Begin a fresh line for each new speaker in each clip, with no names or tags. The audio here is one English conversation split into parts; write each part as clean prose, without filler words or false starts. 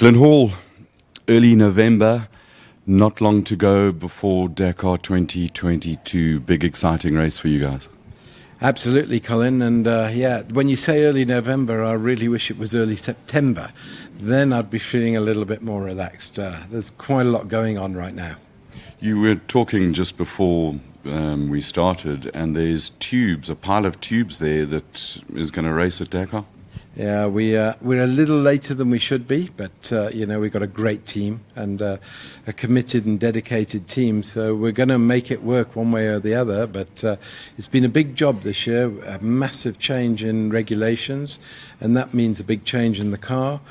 Glyn Hall, early November, not long to go before Dakar 2022. Big exciting race for you guys.
Absolutely, Colin. And when you say early November, I really wish it was early September. Then I'd be feeling a little bit more relaxed. There's quite a lot going on right now.
You were talking just before we started, and there's tubes, a pile of tubes there that is going to race at Dakar.
Yeah, we're a little later than we should be, but we've got a great team and a committed and dedicated team, so we're going to make it work one way or the other. But it's been a big job this year, a massive change in regulations, and that means a big change in the car.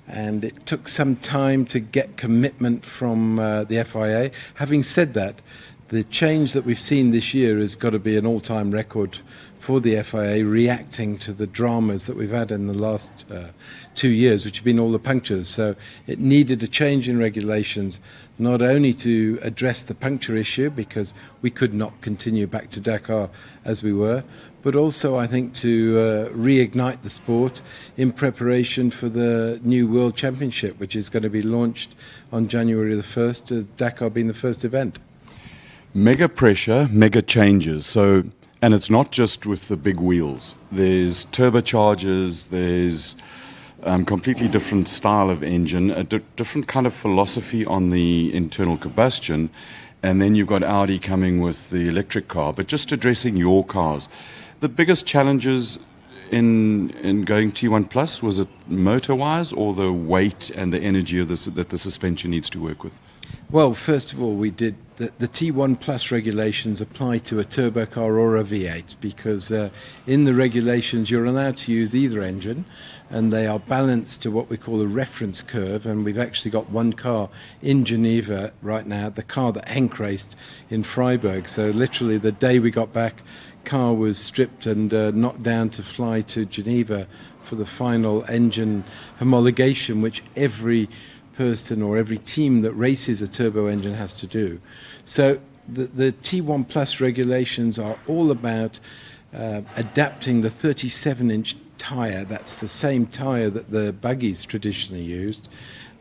And it took some time to get commitment from the FIA. Having said that, the change that we've seen this year has got to be an all-time record for the FIA, reacting to the dramas that we've had in the last 2 years, which have been all the punctures. So it needed a change in regulations, not only to address the puncture issue, because we could not continue back to Dakar as we were, but also, I think, to reignite the sport in preparation for the new World Championship, which is going to be launched on January the 1st, Dakar being the first event.
Mega pressure, mega changes. And it's not just with the big wheels. There's turbochargers, there's completely different style of engine, a different kind of philosophy on the internal combustion, and then you've got Audi coming with the electric car. But just addressing your cars, the biggest challenges in going T1 Plus, was it motor-wise or the weight and the energy of that the suspension needs to work with?
Well, first of all, we did the T1 Plus regulations apply to a turbo car or a V8 because in the regulations you're allowed to use either engine, and they are balanced to what we call a reference curve. And we've actually got one car in Geneva right now, the car that Henk raced in Freiburg. So literally the day we got back, car was stripped and knocked down to fly to Geneva for the final engine homologation, which every person or every team that races a turbo engine has to do. So the T1 Plus regulations are all about adapting the 37-inch tyre. That's the same tyre that the buggies traditionally used,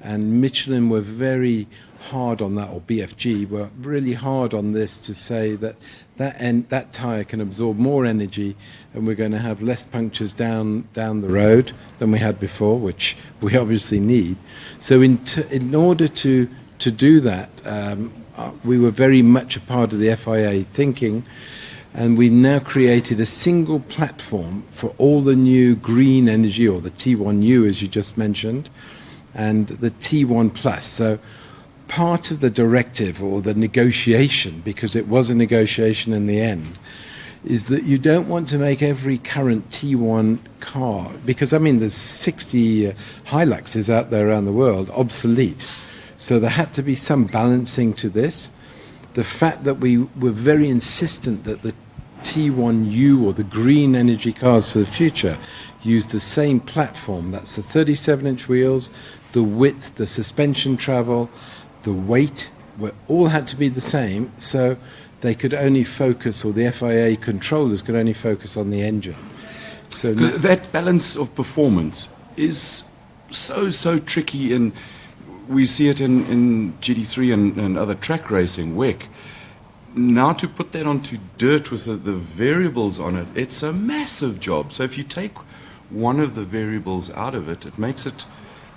and Michelin were very hard on that, or BFG were really hard on this, to say that tyre can absorb more energy and we're going to have less punctures down the road than we had before, which we obviously need. So in order to do that, we were very much a part of the FIA thinking, and we now created a single platform for all the new green energy, or the T1U as you just mentioned, and the T1 Plus. So part of the directive, or the negotiation, because it was a negotiation in the end, is that you don't want to make every current T1 car, because there's 60 Hiluxes out there around the world, obsolete. So there had to be some balancing to this. The fact that we were very insistent that the T1U, or the green energy cars for the future, use the same platform. That's the 37-inch wheels, the width, the suspension travel, the weight, all had to be the same, so they could only focus, or the FIA controllers could only focus on the engine. So
that balance of performance is so tricky, and we see it in GT3 and other track racing, WEC. Now to put that onto dirt with the variables on it, it's a massive job. So if you take one of the variables out of it, it makes it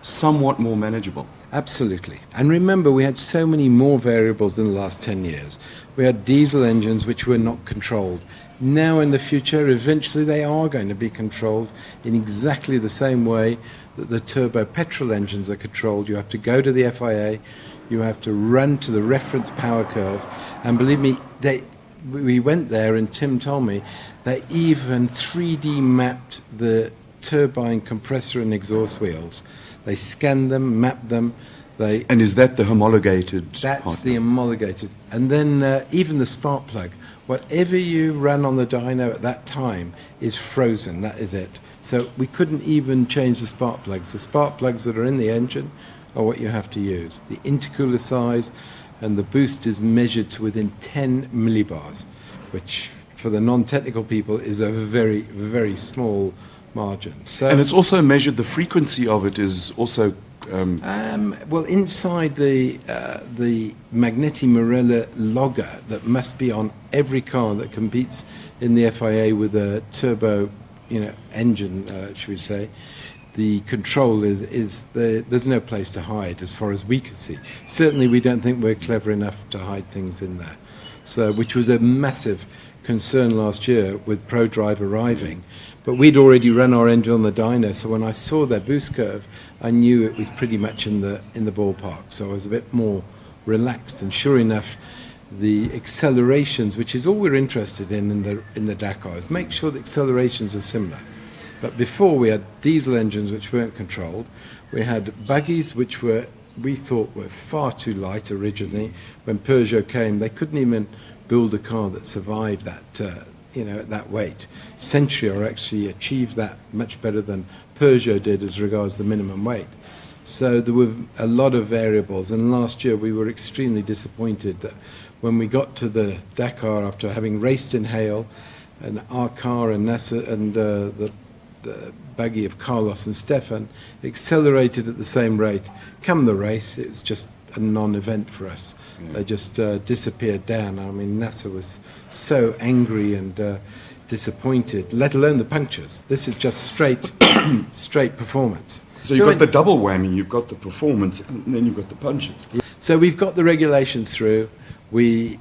somewhat more manageable.
Absolutely. And remember, we had so many more variables in the last 10 years. We had diesel engines which were not controlled. Now in the future, eventually they are going to be controlled in exactly the same way that the turbo petrol engines are controlled. You have to go to the FIA, you have to run to the reference power curve, and believe me, we went there and Tim told me they even 3D mapped the turbine compressor and exhaust wheels. They scanned them, mapped them.
And is that the homologated?
That's
part?
The homologated. And then even the spark plug, whatever you run on the dyno at that time is frozen. That is it. So we couldn't even change the spark plugs. The spark plugs that are in the engine are what you have to use. The intercooler size and the boost is measured to within 10 millibars, which for the non-technical people is a very, very small margin. So,
and it's also measured, the frequency of it is also
Well, inside the Magneti Marella logger that must be on every car that competes in the FIA with a turbo, engine, should we say, the control is there's no place to hide as far as we could see. Certainly, we don't think we're clever enough to hide things in there. So, which was a massive concern last year with ProDrive arriving. But we'd already run our engine on the dyno, so when I saw their boost curve, I knew it was pretty much in the ballpark. So I was a bit more relaxed. And sure enough, the accelerations, which is all we're interested in the Dakar, is make sure the accelerations are similar. But before we had diesel engines which weren't controlled, we had buggies which we thought were far too light originally. When Peugeot came, they couldn't even build a car that survived that. At that weight. Century actually achieved that much better than Peugeot did as regards the minimum weight. So there were a lot of variables, and last year we were extremely disappointed that when we got to the Dakar after having raced in hail, and our car and NASA and the buggy of Carlos and Stefan accelerated at the same rate. Come the race, it was just a non-event for us. They just disappeared down. I mean, NASA was so angry and disappointed, let alone the punctures. This is just straight performance.
So you've got the double whammy, you've got the performance, and then you've got the punches.
So we've got the regulations through. We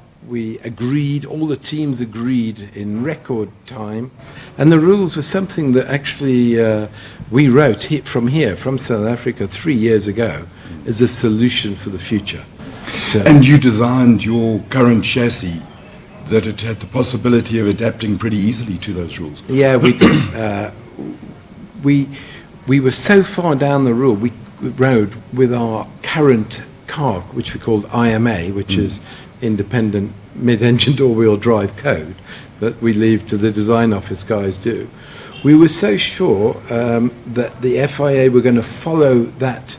agreed, all the teams agreed in record time, and the rules were something that actually we wrote from South Africa 3 years ago as a solution for the future.
And you designed your current chassis that it had the possibility of adapting pretty easily to those rules.
Yeah, we did. We were so far down the road with our current car, which we called IMA, which is independent mid-engine all-wheel drive code that we leave to the design office guys do. We were so sure that the FIA were going to follow that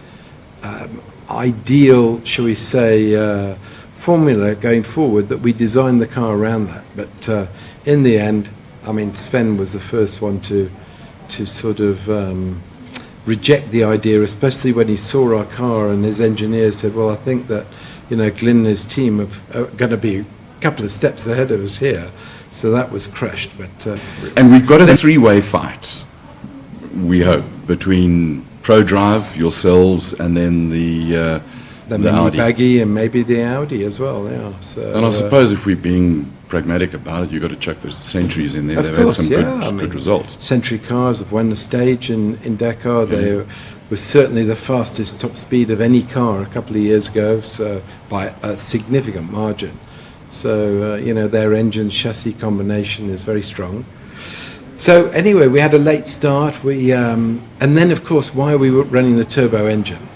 ideal, shall we say, formula going forward, that we designed the car around that. But in the end, I mean, Sven was the first one to sort of reject the idea, especially when he saw our car and his engineers said, well, I think that, Glyn and his team are going to be a couple of steps ahead of us here. So that was crushed. But
and we've got a three-way fight, we hope, between ProDrive, yourselves, and then the Audi
buggy and maybe the Audi as well. Yeah. So,
and I suppose if we're being pragmatic about it, you've got to chuck those Centuries in there. They've had some good results.
Century cars have won the stage in Dakar. They were certainly the fastest top speed of any car a couple of years ago, so by a significant margin. So their engine chassis combination is very strong. So anyway, we had a late start. And then of course, while we were running the turbo engine,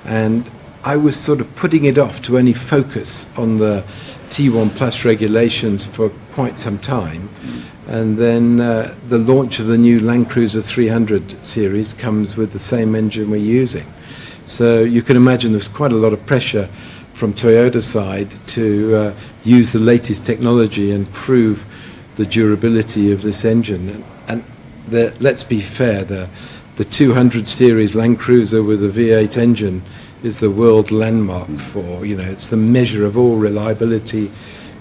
and I was sort of putting it off to only focus on the T1 Plus regulations for quite some time. And then the launch of the new Land Cruiser 300 series comes with the same engine we're using. So you can imagine there's quite a lot of pressure from Toyota's side to use the latest technology and prove the durability of this engine. And let's be fair, the 200 series Land Cruiser with a V8 engine is the world landmark for, it's the measure of all reliability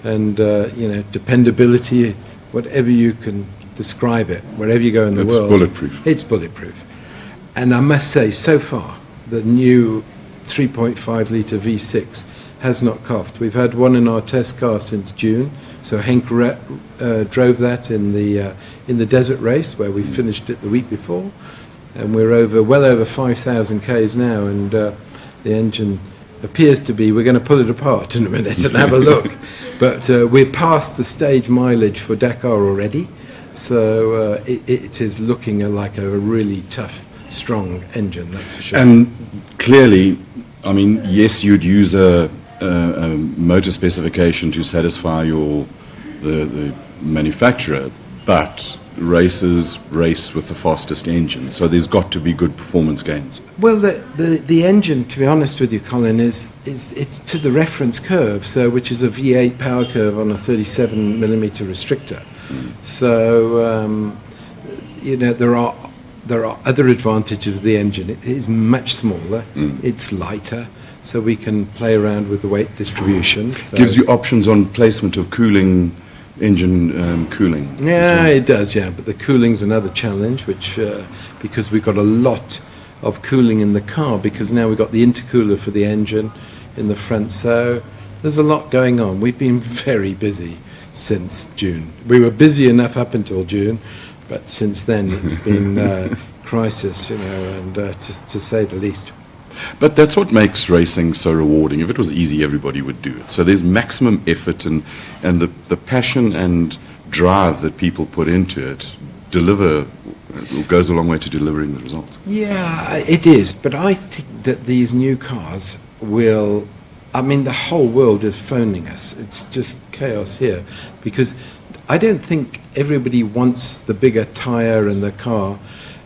and, dependability, whatever you can describe it, wherever you go in the world.
It's bulletproof.
It's bulletproof. And I must say, so far, the new 3.5 litre V6 has not coughed. We've had one in our test car since June, so Henk drove that in the desert race where we finished it the week before, and we're well over 5,000 Ks now, and the engine appears to be, we're going to pull it apart in a minute and have a look, but we're past the stage mileage for Dakar already, so it is looking like a really tough, strong engine, that's for sure.
And clearly, I mean, yes, you'd use a motor specification to satisfy the manufacturer, but racers race with the fastest engine, so there's got to be good performance gains.
Well, the engine, to be honest with you, Colin, it's to the reference curve, so which is a V8 power curve on a 37 millimeter restrictor. So there are there are other advantages of the engine. It is much smaller, it's lighter, so we can play around with the weight distribution. So
Gives you options on placement of cooling, engine cooling.
yeah, it does, yeah. But the cooling's another challenge, which because we've got a lot of cooling in the car, because now we've got the intercooler for the engine in the front. So there's a lot going on. We've been very busy since June. We were busy enough up until June, but since then it's been crisis, you know, and to say the least.
But that's what makes racing so rewarding. If it was easy, everybody would do it. So there's maximum effort, and the passion and drive that people put into it goes a long way to delivering the results.
Yeah, it is. But I think that these new cars will... I mean, the whole world is phoning us. It's just chaos here. Because I don't think everybody wants the bigger tyre in the car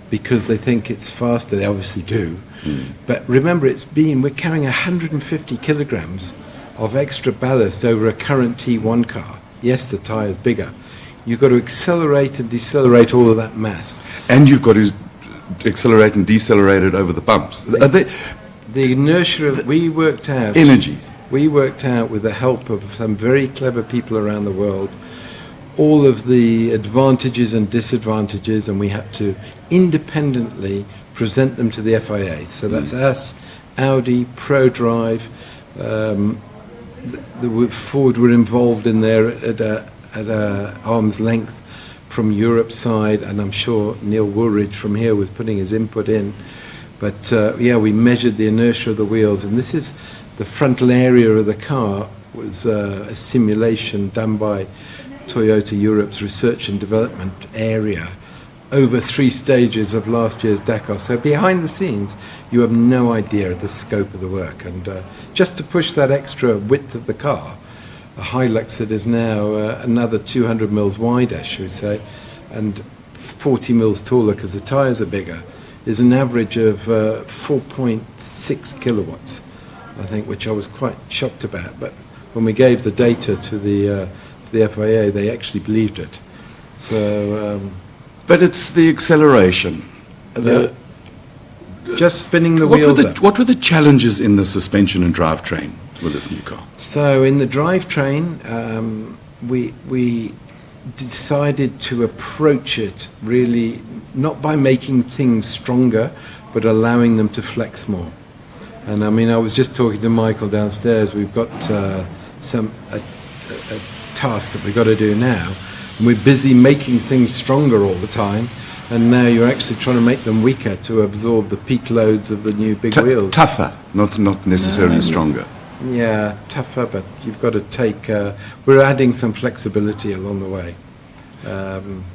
because they think it's faster. They obviously do. But remember, we're carrying 150 kilograms of extra ballast over a current T1 car. Yes, the tyre's bigger. You've got to accelerate and decelerate all of that mass.
And you've got to accelerate and decelerate it over the bumps.
The inertia we worked out...
Energies.
We worked out, with the help of some very clever people around the world, all of the advantages and disadvantages, and we had to independently present them to the FIA. So that's us, Audi, ProDrive, Ford were involved in there at a arm's length from Europe's side, and I'm sure Neil Woolridge from here was putting his input in. But yeah, we measured the inertia of the wheels, and this is the frontal area of the car was a simulation done by Toyota Europe's research and development area over 3 stages of last year's Dakar. So behind the scenes, you have no idea of the scope of the work. And just to push that extra width of the car, a Hilux that is now another 200 mils wider, should we say, and 40 mils taller because the tyres are bigger, is an average of 4.6 kilowatts, I think, which I was quite shocked about. But when we gave the data to the FIA, they actually believed it. So,
but it's the acceleration.
Just spinning the wheels up.
What were the challenges in the suspension and drivetrain with this new car?
So in the drivetrain, we decided to approach it really not by making things stronger, but allowing them to flex more. And I mean, I was just talking to Michael downstairs. We've got a task that we've got to do now, and we're busy making things stronger all the time. And now you're actually trying to make them weaker to absorb the peak loads of the new big wheels.
Tougher, not necessarily stronger.
Yeah, tougher, but you've got to take... we're adding some flexibility along the way.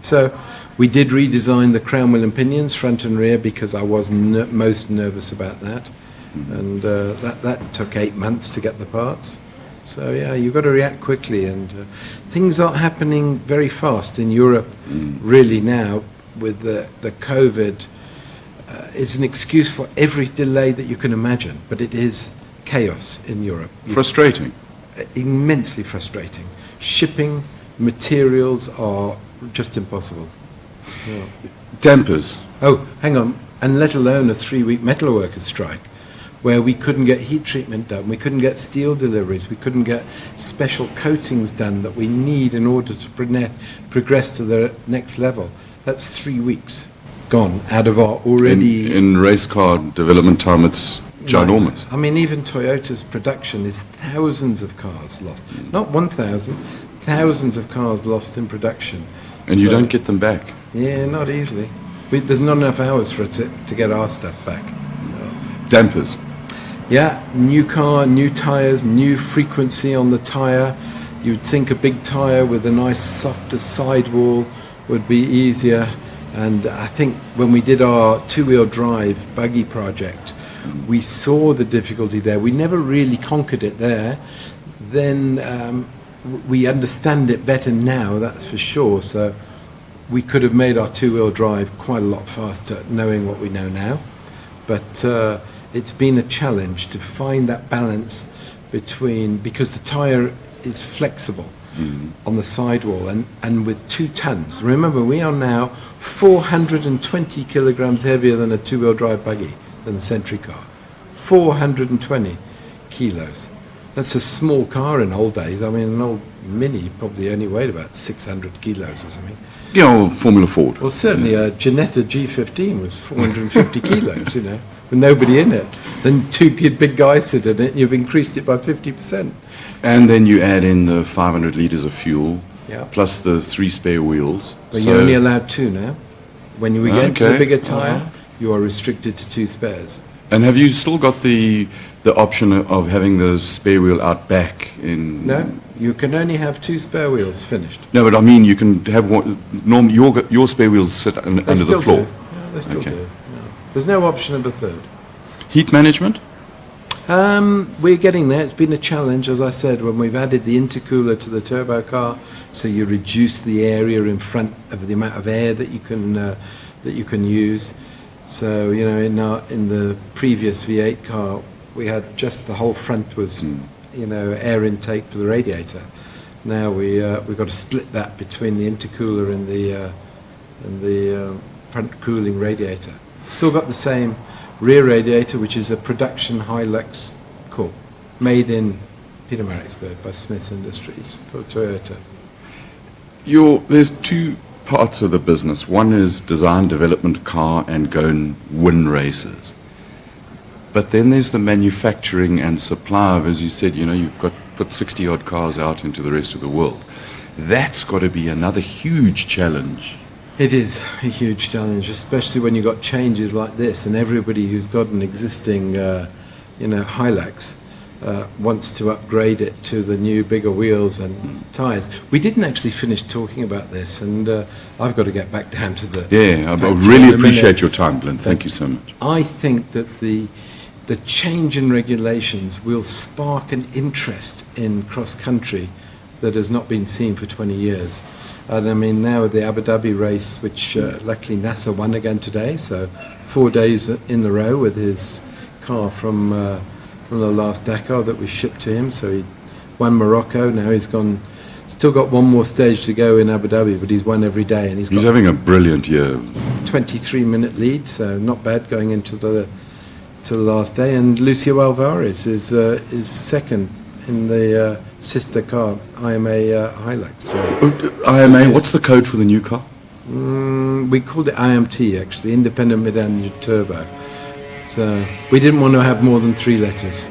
So we did redesign the crown wheel and pinions, front and rear, because I was most nervous about that. And that took 8 months to get the parts. So yeah, you've got to react quickly. And things are happening very fast in Europe, really now, with the COVID. It's an excuse for every delay that you can imagine, but it is chaos in Europe.
Frustrating.
Immensely frustrating. Shipping, materials are just impossible. Yeah.
Dampers.
Oh, hang on. And let alone a 3-week metalworkers strike, where we couldn't get heat treatment done, we couldn't get steel deliveries, we couldn't get special coatings done that we need in order to progress to the next level. That's 3 weeks gone out of our already...
In race car development time, it's ginormous.
I mean, even Toyota's production is thousands of cars lost. Not 1,000, thousands of cars lost in production.
And you don't get them back.
Yeah, not easily. There's not enough hours for it to get our stuff back.
Dampers.
Yeah, new car, new tyres, new frequency on the tyre. You'd think a big tyre with a nice softer sidewall would be easier. And I think when we did our 2-wheel drive buggy project, we saw the difficulty there. We never really conquered it there. Then we understand it better now, that's for sure. So we could have made our 2-wheel drive quite a lot faster, knowing what we know now. But it's been a challenge to find that balance between, because the tyre is flexible. on the sidewall, and with 2 tons. Remember, we are now 420 kilograms heavier than a two-wheel drive buggy, than a Century car. 420 kilos. That's a small car in old days. I mean, an old Mini probably only weighed about 600 kilos or something.
Yeah, or Formula Ford.
Well, certainly a Ginetta G15 was 450 kilos, you know, with nobody in it. Then 2 big guys sit in it, and you've increased it by 50%.
And then you add in the 500 litres of fuel,
Yeah.
plus the 3 spare wheels.
But you're only allowed 2 now. When we get into the
Okay.
bigger tyre, you are restricted to 2 spares.
And have you still got the option of having the spare wheel out back in?
No, you can only have 2 spare wheels finished.
No, but I mean you can have one. Normally, your spare wheels sit under
They
the
still
floor.
do. Yeah, they still
Okay.
do. No. There's no option of a third.
Heat management.
We're getting there. It's been a challenge, as I said, when we've added the intercooler to the turbo car, so you reduce the area in front of the amount of air that you can use. So you know, in the previous V8 car, we had just the whole front was air intake for the radiator. Now we've got to split that between the intercooler and the front cooling radiator. Still got the same rear radiator, which is a production Hilux core, made in Pietermaritzburg by Smiths Industries for Toyota.
There's 2 parts of the business. One is design, development, car, and go and win races. But then there's the manufacturing and supply of, as you said, you've got put 60 odd cars out into the rest of the world. That's got to be another huge challenge.
It is a huge challenge, especially when you've got changes like this, and everybody who's got an existing, Hilux wants to upgrade it to the new, bigger wheels and tyres. We didn't actually finish talking about this, and I've got to get back down to the...
Yeah, I
factory
really
in a
appreciate
minute.
your time, Glyn. Thank you so much.
I think that the change in regulations will spark an interest in cross-country that has not been seen for 20 years. And I mean, now with the Abu Dhabi race, which luckily Nasser won again today, so 4 days in a row with his car from the last Dakar that we shipped to him. So he won Morocco. Now he's still got one more stage to go in Abu Dhabi, but he's won every day, and he's got
having a brilliant year.
23-minute lead, so not bad going into the last day. And Lucio Alvarez is second in the sister car, IMA Hilux. So
IMA, what's the code for the new car?
we called it IMT, actually, Independent Mid-Engine Turbo. So we didn't want to have more than 3 letters.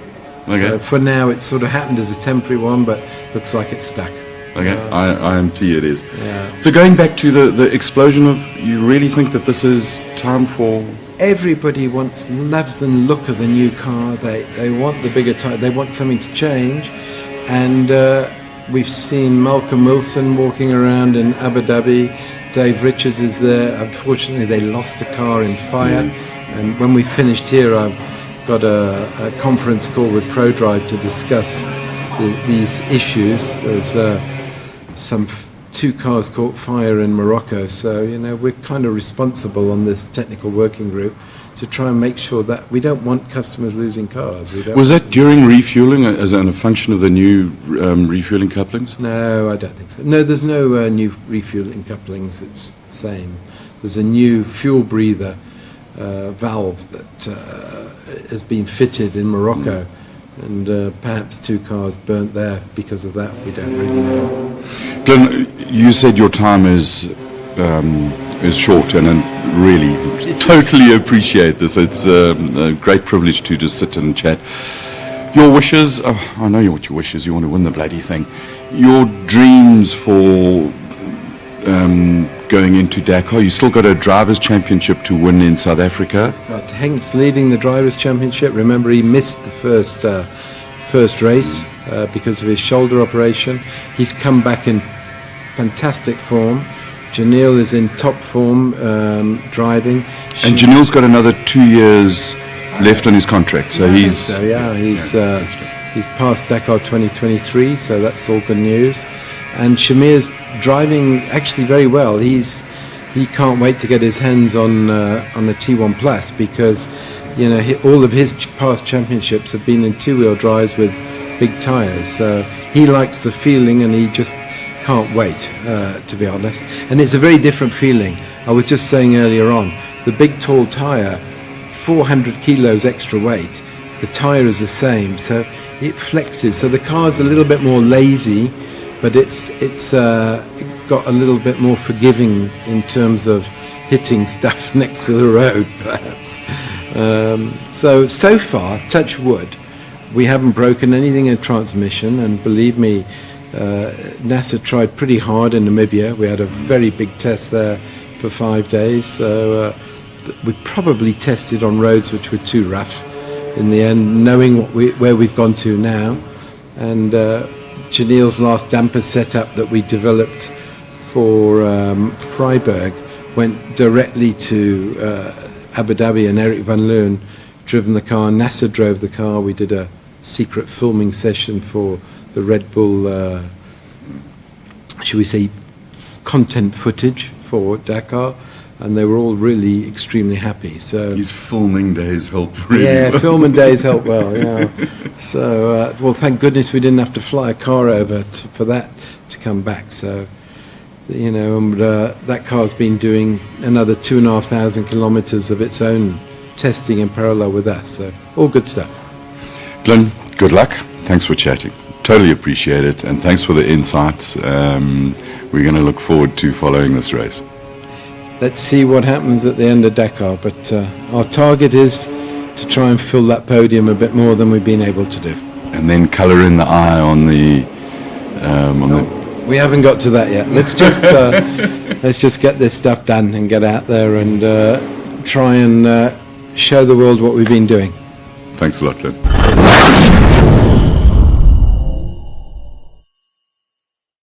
Okay.
So for now, it's sort of happened as a temporary one, but looks like it's stuck.
Okay, IMT it is.
Yeah.
So going back to the explosion of, you really think that this is time for...
Everybody loves the look of the new car. They want the bigger tyre. They want something to change. And we've seen Malcolm Wilson walking around in Abu Dhabi. Dave Richards is there. Unfortunately, they lost a car in fire. And when we finished here, I've got a conference call with ProDrive to discuss these issues. There's some 2 cars caught fire in Morocco, so we're kind of responsible on this technical working group to try and make sure that we don't want customers losing cars.
Was that during refueling as a function of the new refueling couplings?
No, I don't think so. No, there's no new refueling couplings. It's the same. There's a new fuel breather valve that has been fitted in Morocco. And perhaps 2 cars burnt there because of that. We don't really know.
Glyn, you said your time is short, and really totally appreciate this. It's a great privilege to just sit and chat. Your wishes, I know what your wishes. You want to win the bloody thing. Your dreams for going into Dakar. You still got a drivers' championship to win in South Africa.
But Hank's leading the drivers' championship. Remember, he missed the first race because of his shoulder operation. He's come back in fantastic form. Janelle is in top form driving.
And Janelle's got another 2 years left on his contract, so he's
passed Dakar 2023, so that's all good news. And Shamir's driving actually very well. He can't wait to get his hands on a T1 Plus because all of his past championships have been in 2-wheel drives with big tyres. So he likes the feeling, and he just can't wait, to be honest. And it's a very different feeling. I was just saying earlier on, the big tall tyre, 400 kilos extra weight, the tyre is the same, so it flexes. So the car's a little bit more lazy, but it's got a little bit more forgiving in terms of hitting stuff next to the road, perhaps. So far, touch wood, we haven't broken anything in transmission, and believe me, NASA tried pretty hard in Namibia. We had a very big test there for 5 days, so we probably tested on roads which were too rough in the end, knowing where we've gone to now. And Janelle's last damper setup that we developed for Freiburg went directly to Abu Dhabi, and Eric van Leeuwen driven the car. NASA drove the car. We did a secret filming session for the Red Bull, should we say, content footage for Dakar, and they were all really extremely happy. So
his filming days helped really
yeah,
well.
filming days help well. Yeah. So well, thank goodness we didn't have to fly a car over for that to come back. So you know, and that car's been doing another 2,500 kilometres of its own testing in parallel with us. So all good stuff.
Glyn, good luck. Thanks for chatting. Totally appreciate it, and thanks for the insights. We're going to look forward to following this race.
Let's see what happens at the end of Dakar, but our target is to try and fill that podium a bit more than we've been able to do.
And then colour in the eye on the
We haven't got to that yet. Let's just get this stuff done and get out there and try and show the world what we've been doing.
Thanks a lot, Glyn.